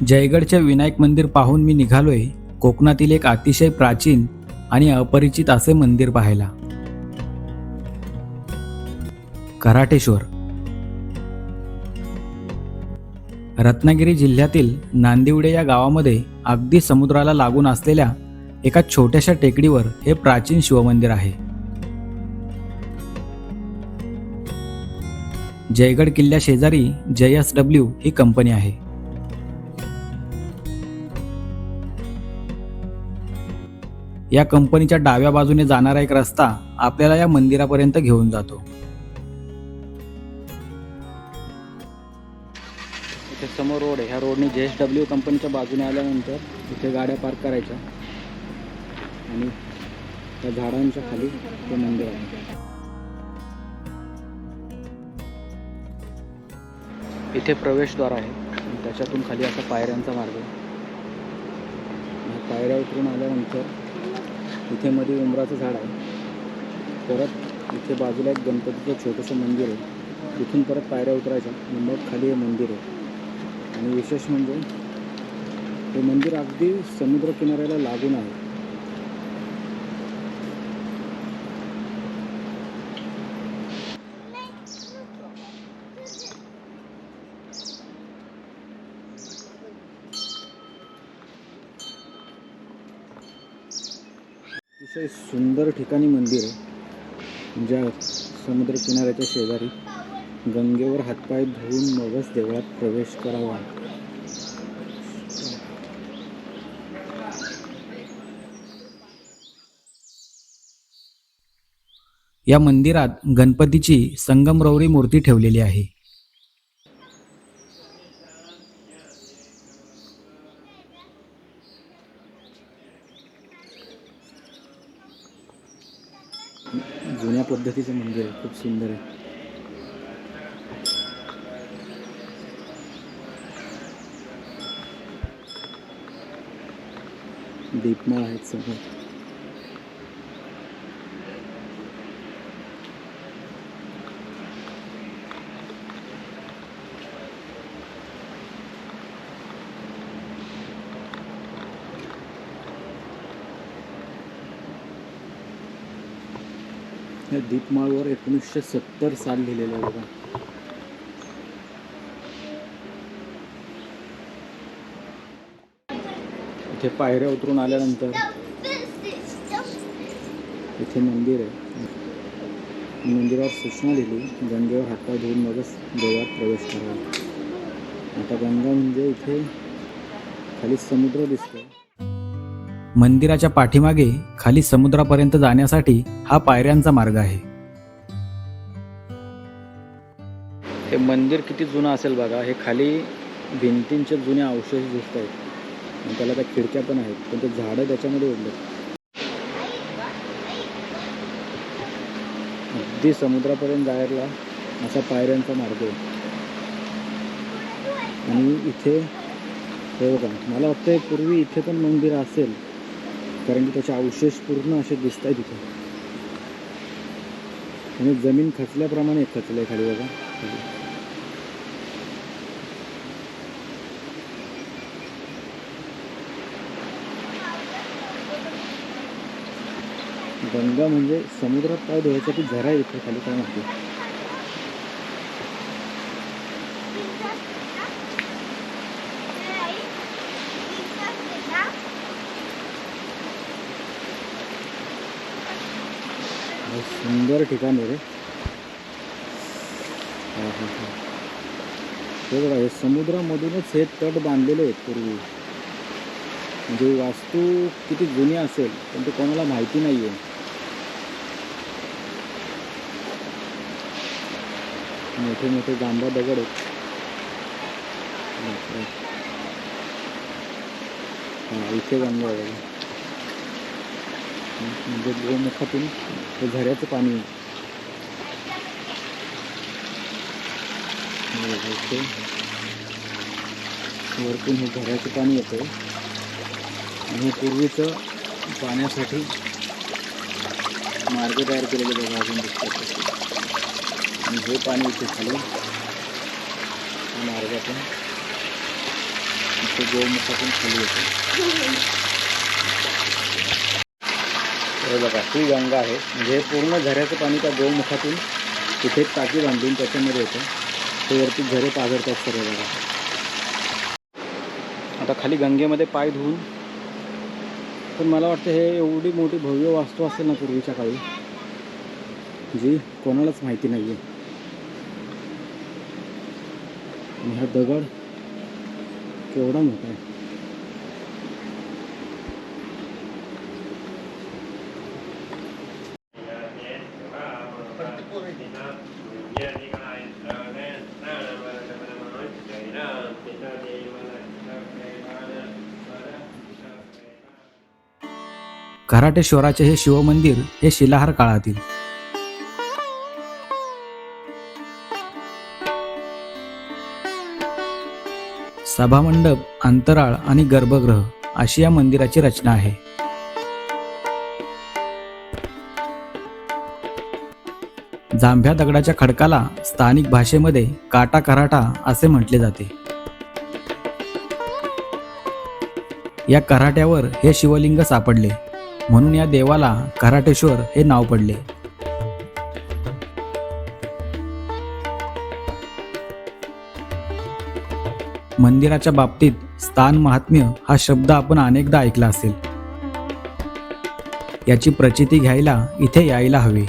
जयगडचे विनायक मंदिर पाहून मी निघालोय कोकणातील एक अतिशय प्राचीन आणि अपरिचित असे मंदिर पाहायला. कराटेश्वर. रत्नागिरी जिल्ह्यातील नांदिवडे या गावामध्ये अगदी समुद्राला लागून असलेल्या एका छोट्याशा टेकडीवर हे प्राचीन शिवमंदिर आहे. जयगड किल्ल्या शेजारी JSW ही कंपनी आहे. या कंपनीच्या डाव्या बाजूने जाणारा एक रस्ता आपल्याला या मंदिरापर्यंत घेऊन जातो. इथे समोर रोड आहे. ह्या रोडने JSW कंपनीच्या बाजूने आल्यानंतर इथे गाड्या पार्क करायच्या आणि त्या झाडांच्या खाली ते मंदिर आहे. इथे प्रवेशद्वार आहे आणि त्याच्यातून खाली असा पायऱ्यांचा मार्ग आहे. पायऱ्या उतरून आल्यानंतर इथे मध्ये उंबराचं झाड आहे. परत इथे बाजूला एक गणपतीचं छोटंसं मंदिर आहे. इथून परत पायऱ्या उतरायच्या आणि मग खाली हे मंदिर आहे. आणि विशेष म्हणजे हे मंदिर अगदी समुद्र किनाऱ्याला लागून आहे. अतिशय सुंदर ठिकाणी मंदिर आहे. ज्या समुद्र किनाऱ्याच्या शेजारी गंगेवर हातपाय धुवून मगच देवळात प्रवेश करावा. या मंदिरात गणपतीची संगमरवरी मूर्ती ठेवलेली आहे. जुन्या पद्धतीचं मंदिर आहे. खूप सुंदर आहे. दीपमाळ आहेत समोर. या दीपमाळवर 1970 साल लिहिलेलं आहे बघा. इथे पायऱ्या उतरून आल्यानंतर इथे मंदिर आहे. मंदिरावर सूचना लिहिली, गंगेवर हातपाय धुवून मगच देवळात प्रवेश करावा. आता गंगा म्हणजे इथे खाली समुद्र दिसतो. मंदिराच्या पाठीमागे खाली समुद्रापर्यंत जाण्यासाठी हा पायऱ्यांचा मार्ग आहे. हे मंदिर किती जुनं असेल बघा. हे खाली भिंतींचे जुने अवशेष दिसत आहेत आणि त्याला त्या खिडक्या पण आहेत, पण ते झाडं त्याच्यामध्ये उडले. अगदी समुद्रापर्यंत जायला असा पायऱ्यांचा मार्ग आहे. आणि इथे हे बघा, मला वाटतं पूर्वी इथे पण मंदिर असेल, कारण की त्याचे अवशेष पूर्ण असे दिसत आहेत इथे. आणि जमीन खचल्याप्रमाणे खचले खाली बघा. गंगा म्हणजे समुद्रात पाय धुवायसाठी झरा इथे खाली, काय माहिती. सुंदर ठिकाण आहे रे. हे बघा, हे समुद्रामधूनच हे तट बांधलेले आहेत पूर्वी. म्हणजे वास्तू किती जुनी असेल पण ते कोणाला माहिती नाही आहे. मोठे मोठे जांभा दगड आहेत. इथे गंगा आहे. म्हणजे गोमुखातून हे झऱ्याचं पाणी वरतून हे झऱ्याचं पाणी येतं आणि हे पूर्वीचं पाण्यासाठी मार्ग तयार केलेले बघा अजून दिसतात. आणि हे पाणी इथे खाली मार्गातून ते गोमुखातून खाली येतं. हे बघा ही गंगा आहे, म्हणजे पूर्ण झऱ्याचं पाणी त्या गोमुखातून तिथे एक टाकी बांधून त्याच्यामध्ये येतं. ते वरती झरे पाझरतात सर्व. बघा आता खाली गंगेमध्ये पाय धुवून, पण मला वाटतं हे एवढी मोठी भव्य वास्तू असेल ना पूर्वीच्या काळी, जी कोणालाच माहिती नाही आहे. आणि हा दगड केवढा मोठा आहे. कराटेश्वराचे हे शिवमंदिर हे शिलाहार काळातील. सभामंडप, अंतराळ आणि गर्भगृह अशी या मंदिराची रचना आहे. जांभ्या दगडाच्या खडकाला स्थानिक भाषेमध्ये काटा कराटा असे म्हटले जाते. या कराट्यावर हे शिवलिंग सापडले, म्हणून या देवाला कराटेश्वर हे नाव पडले. मंदिराच्या बाबतीत स्थान महात्म्य हा शब्द आपण अनेकदा ऐकला असेल. याची प्रचिती घ्यायला इथे यायला हवे.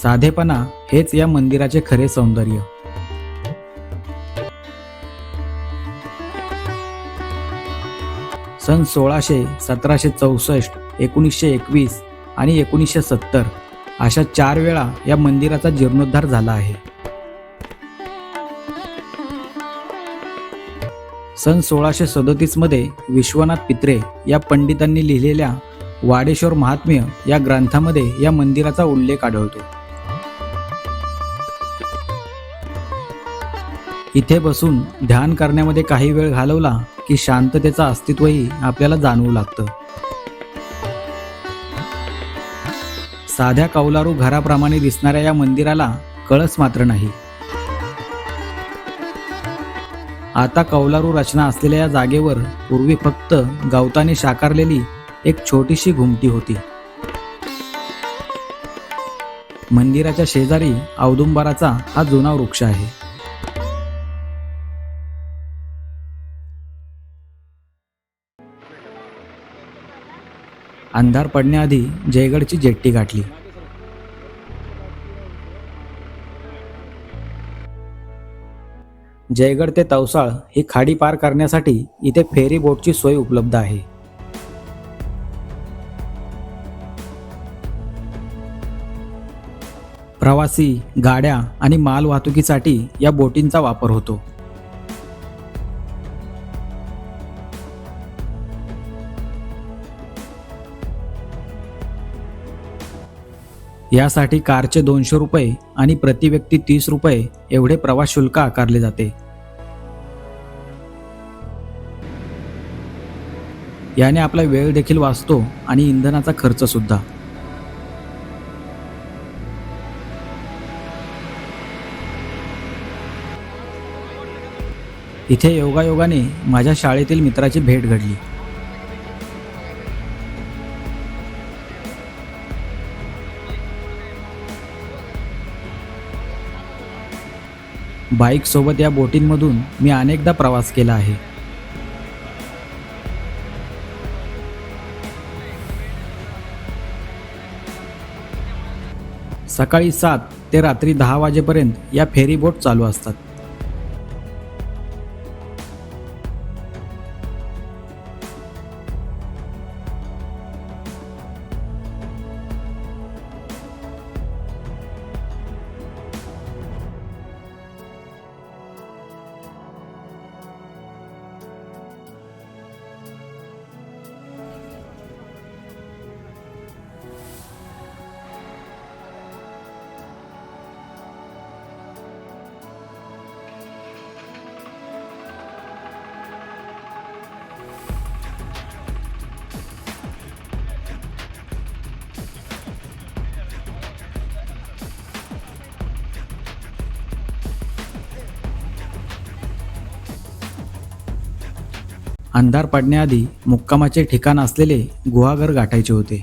साधेपणा हेच या मंदिराचे खरे सौंदर्य. सन 1600, 1764, 1921 आणि 1970 अशा 4 वेळा या मंदिराचा जीर्णोद्धार झाला आहे. सन 1637 मध्ये विश्वनाथ पित्रे या पंडितांनी लिहिलेल्या वाडेश्वर महात्म्य या ग्रंथामध्ये या मंदिराचा उल्लेख आढळतो. इथे बसून ध्यान करण्यामध्ये काही वेळ घालवला की शांततेचं अस्तित्वही आपल्याला जाणवू लागतं. साध्या कौलारू घराप्रमाणे दिसणाऱ्या या मंदिराला कळस मात्र नाही. आता कौलारू रचना असलेल्या या जागेवर पूर्वी फक्त गवताने शाकारलेली एक छोटीशी घुमटी होती. मंदिराच्या शेजारी औदुंबराचा हा जुना वृक्ष आहे. अंधार पडण्याआधी जयगडची जेट्टी गाठली. जयगड ते तवसाळ ही खाडी पार करण्यासाठी इथे फेरी बोटची सोय उपलब्ध आहे. प्रवासी, गाड्या आणि माल वाहतुकीसाठी या बोटींचा वापर होतो. यासाठी कारचे 200 रुपये आणि प्रति व्यक्ती 30 रुपये एवढे प्रवास शुल्क आकारले जाते. याने आपला वेळ देखील वाचतो आणि इंधनाचा खर्च सुद्धा. इथे योगायोगाने माझ्या शाळेतील मित्राची भेट घडली. बाईक सोबत या बोटींमधून मी अनेकदा प्रवास केला आहे. सकाळी 7 ते रात्री 10 वाजेपर्यंत या फेरी बोट चालू असतात. अंधार पडण्याआधी मुक्कामाचे ठिकाण असलेले गुहागर गाठायचे होते.